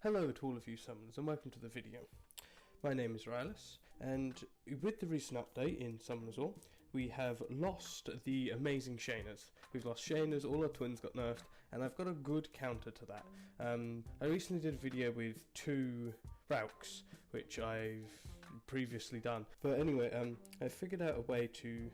Hello to all of you summoners and welcome to the video. My name is Ryalus, and with the recent update in Summoners All, we have lost the amazing shainas. We've lost shainas, all our twins got nerfed, and I've got a good counter to that. I recently did a video with 2 Rauks, which I've previously done. But anyway, I figured out a way to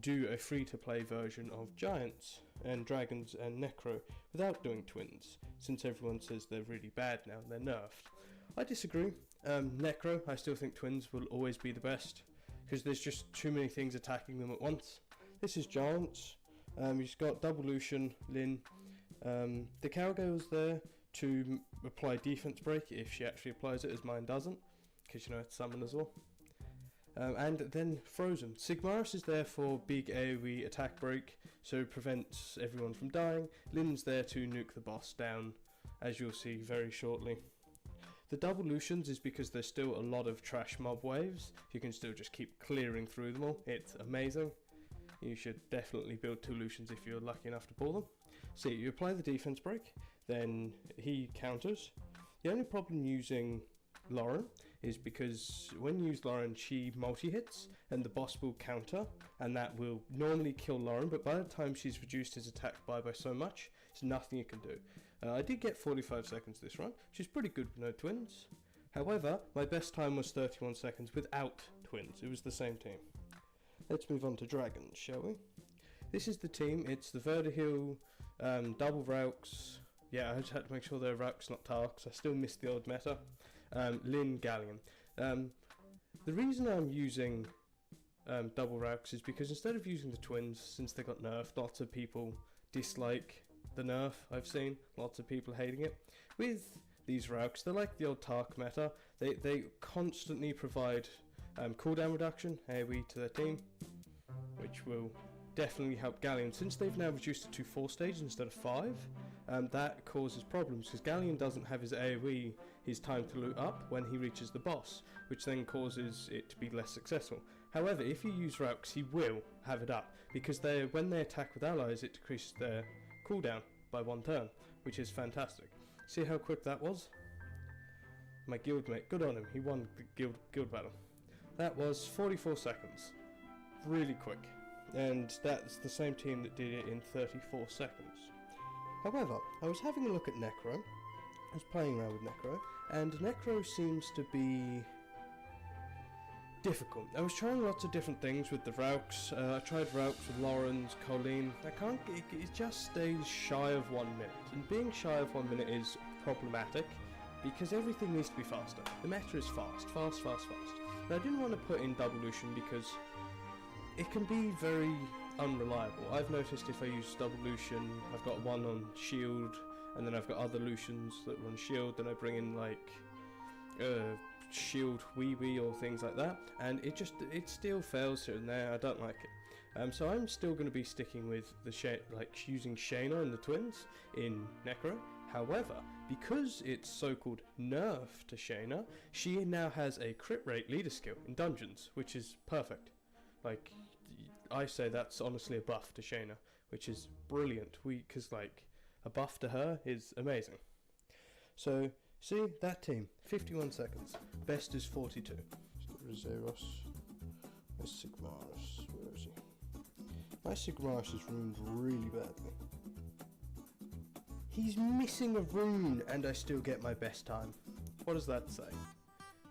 do a free-to-play version of Giants and Dragons and Necro without doing twins, since everyone says they're really bad now and they're nerfed. I disagree. Necro, I still think twins will always be the best, because there's just too many things attacking them at once. This is Giants. You've got double Lucian, Lyn. The Cowgirl's there to apply defense break if she actually applies it, as mine doesn't, because you know it's Summoners All. And then Frozen. Sigmaris is there for big AoE attack break, so it prevents everyone from dying. Lyn's there to nuke the boss down, as you'll see very shortly. The double Lucians is because there's still a lot of trash mob waves. You can still just keep clearing through them all. It's amazing. You should definitely build 2 Lucians if you're lucky enough to pull them. So you apply the defense break, then he counters. The only problem using Lauren is because when you use Lauren, she multi-hits and the boss will counter, and that will normally kill Lauren, but by the time she's reduced his attack by so much, there's nothing you can do. I did get 45 seconds this run, which is pretty good with no twins. However, my best time was 31 seconds without twins. It was the same team. Let's move on to Dragons, shall we? This is the team. It's the Verdahill, double Rauks. Yeah, I just had to make sure they're Rauks, not Tarks. I still missed the old meta. Lyn, Galleon. The reason I'm using double Rauks is because instead of using the twins, since they got nerfed, lots of people dislike the nerf. I've seen lots of people hating it. With these Rauks, they're like the old Tark meta. They constantly provide cooldown reduction, AoE, to their team, which will definitely help Galleon. Since they've now reduced it to 4 stages instead of 5, that causes problems, because Galleon doesn't have his AoE, his time to loot up, when he reaches the boss, which then causes it to be less successful. However, if you use Rauks, he will have it up, because when they attack with allies, it decreases their cooldown by 1 turn, which is fantastic. See how quick that was? My guildmate, good on him, he won the guild battle. That was 44 seconds. Really quick. And that's the same team that did it in 34 seconds. However, I was having a look at Necro. I was playing around with Necro, and Necro seems to be difficult. I was trying lots of different things with the Rauks. I tried Rauks with Lawrence, Colleen. It just stays shy of 1 minute, and being shy of 1 minute is problematic because everything needs to be faster. The meta is fast. And I didn't want to put in double Lucian because it can be very unreliable. I've noticed if I use double Lucian, I've got one on shield, and then I've got other Lucians that run shield, then I bring in like shield wee or things like that, and it still fails here and there. I don't like it. So I'm still going to be sticking with the using Shaina and the twins in Necro. However, because it's so-called nerf to Shaina, she now has a crit rate leader skill in dungeons, which is perfect. Like, I say that's honestly a buff to Shaina, which is brilliant, because like, a buff to her is amazing. So, see, that team, 51 seconds, best is 42. Rizeros, where's Sigmaris, where is he? My Sigmaris is ruined really badly. He's missing a rune, and I still get my best time. What does that say?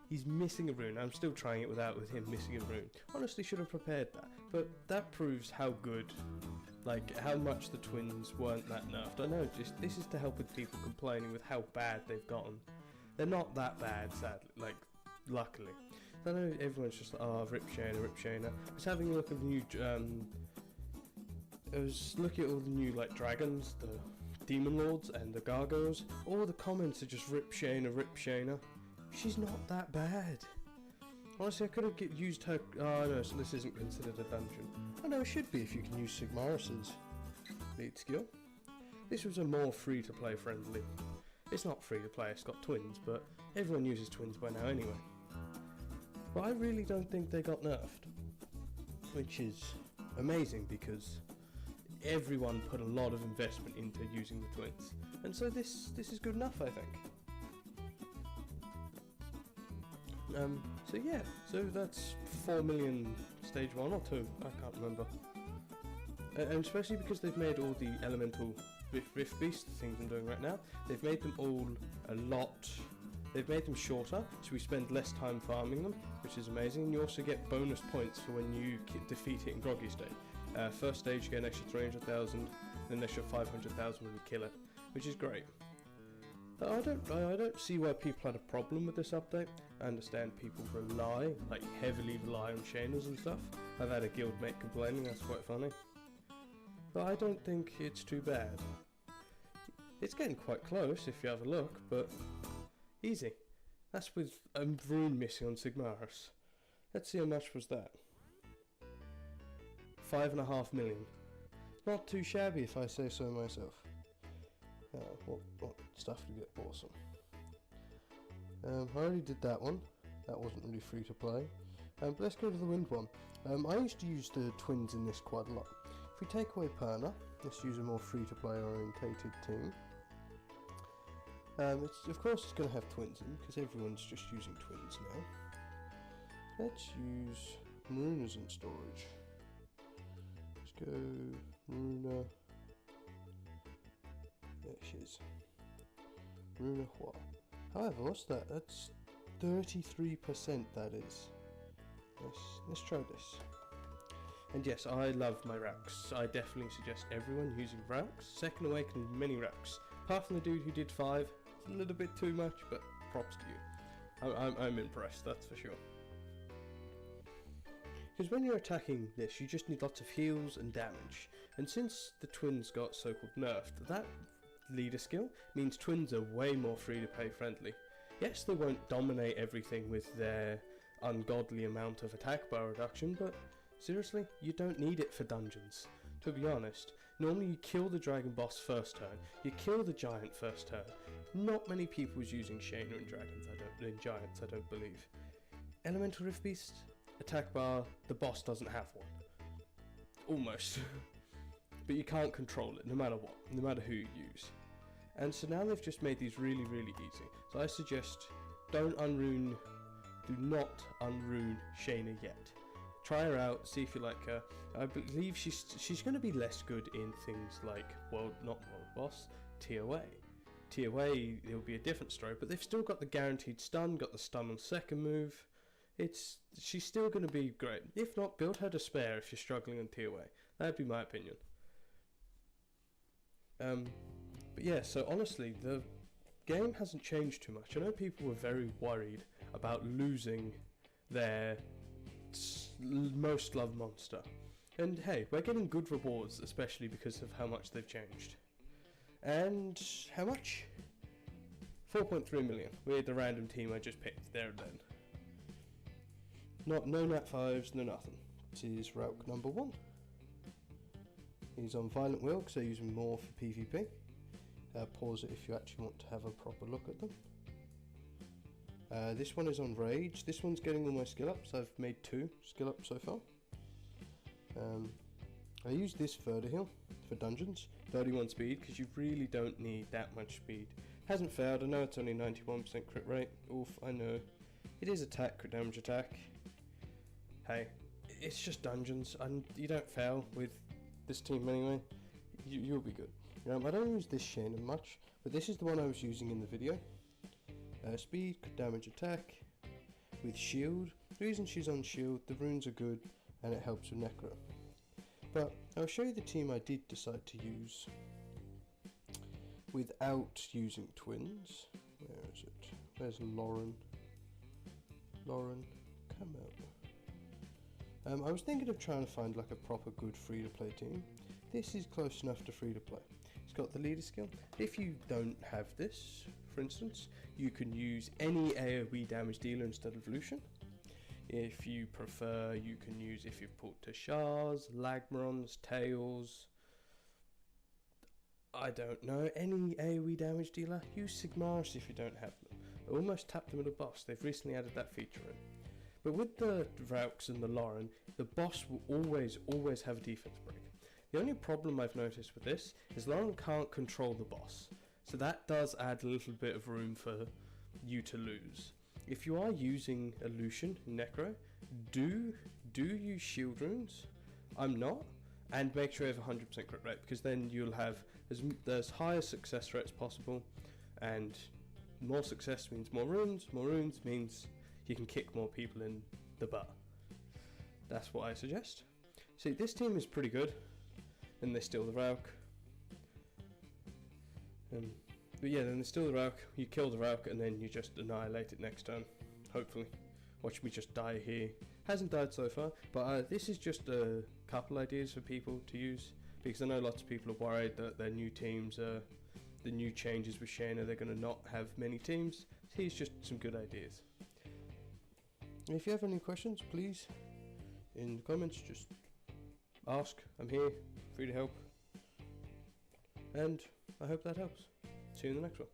He's missing a rune. I'm still trying it with him missing a rune. Honestly, should have prepared that. But that proves how good, like, how much the twins weren't that nerfed. I know, this is to help with people complaining with how bad they've gotten. They're not that bad, sadly, like, luckily. I know everyone's just like, oh, rip Shaina. I was having a look at the new, I was looking at all the new, like, dragons, the demon lords and the gargoyles. All the comments are just rip Shaina. She's not that bad. Honestly, I could have used her. Oh no, so this isn't considered a dungeon. Oh no, it should be if you can use Sigmaris's lead skill. This was a more free-to-play friendly. It's not free-to-play, it's got twins, but everyone uses twins by now anyway. But I really don't think they got nerfed, which is amazing because everyone put a lot of investment into using the twins, and so this is good enough, I think. So yeah, so that's 4 million stage 1 or 2, I can't remember. And especially because they've made all the elemental rift beast things I'm doing right now, they've made them all a lot, they've made them shorter, so we spend less time farming them, which is amazing, and you also get bonus points for when you defeat it in Groggy State. First stage you get an extra 300,000, then an extra 500,000 when you kill it, which is great. But I don't see why people had a problem with this update. I understand people heavily rely on shainas and stuff. I've had a guildmate complaining, that's quite funny. But I don't think it's too bad. It's getting quite close if you have a look, but easy. That's with a rune missing on Sigmarus. Let's see how much was that. 5.5 million. Not too shabby if I say so myself. What stuff to get? Awesome. I already did that one. That wasn't really free to play. But let's go to the wind one. I used to use the twins in this quite a lot. If we take away Perna, let's use a more free to play orientated team. Of course it's going to have twins in, because everyone's just using twins now. Let's use Marunas in storage. Let's go Maruna. There she is. Maruna Hua. However, what's that? That's 33%, that is. Let's try this. And yes, I love my racks. I definitely suggest everyone using racks. Second Awakening, many racks. Apart from the dude who did 5, it's a little bit too much, but props to you. I'm impressed, that's for sure. Because when you're attacking this, you just need lots of heals and damage. And since the twins got so-called nerfed, that leader skill means twins are way more free-to-play friendly. Yes, they won't dominate everything with their ungodly amount of attack bar reduction, but seriously, you don't need it for dungeons. To be honest, normally you kill the dragon boss first turn, you kill the giant first turn. Not many people was using shaina and dragons, giants, I don't believe. Elemental Rift Beast, attack bar, the boss doesn't have one. Almost. But you can't control it, no matter what, no matter who you use. And so now they've just made these really, really easy. So I suggest do not unrune Shaina yet. Try her out, see if you like her. I believe she's going to be less good in things like not World Boss, TOA. TOA, it'll be a different story, but they've still got the guaranteed stun, got the stun on second move. She's still going to be great. If not, build her to spare if you're struggling on TOA. That'd be my opinion. But yeah, so honestly, the game hasn't changed too much. I know people were very worried about losing their most loved monster. And hey, we're getting good rewards, especially because of how much they've changed. And how much? 4.3 million with the random team I just picked there and then. No nat 5s, no nothing. This is Rauk number 1. He's on Violent Will because I use him more for PvP. Pause it if you actually want to have a proper look at them. This one is on Rage. This one's getting all my skill ups. I've made 2 skill ups so far. I use this Vertiheal for dungeons. 31 speed because you really don't need that much speed. Hasn't failed. I know it's only 91% crit rate. Oof, I know. It is attack, crit damage attack. Hey, it's just dungeons and you don't fail with this team anyway. You'll be good. I don't use this Shaina much, but this is the one I was using in the video. Speed, crit damage attack, with shield. The reason she's on shield, the runes are good, and it helps with Necro. But I'll show you the team I did decide to use without using twins. Where is it? Where's Lauren? Lauren, come out. I was thinking of trying to find like a proper good free-to-play team. This is close enough to free-to-play. It's got the leader skill. If you don't have this, for instance, you can use any AoE damage dealer instead of Lucian. If you prefer, you can use, if you've pulled Tashars, Lagmarons, Tails, I don't know, any AoE damage dealer. Use Sigmarus if you don't have them. I almost tapped the middle boss. They've recently added that feature in. But with the Rauks and the Lauren, the boss will always have a defense break. The only problem I've noticed with this is Lauren can't control the boss. So that does add a little bit of room for you to lose. if you are using a Lucian Necro, do use shield runes. I'm not, and make sure you have 100% crit rate, because then you'll have as high a success rate as possible, and more success means more runes means you can kick more people in the butt. That's what I suggest. See, this team is pretty good, and they steal the Rauk. But yeah, then they steal the Rauk, you kill the Rauk, and then you just annihilate it next turn, hopefully. Watch me just die here. Hasn't died so far, but this is just a couple ideas for people to use, because I know lots of people are worried that their new teams, the new changes with Shaina, they're going to not have many teams. So here's just some good ideas. If you have any questions, please, in the comments, just ask. I'm here, free to help. And I hope that helps. See you in the next one.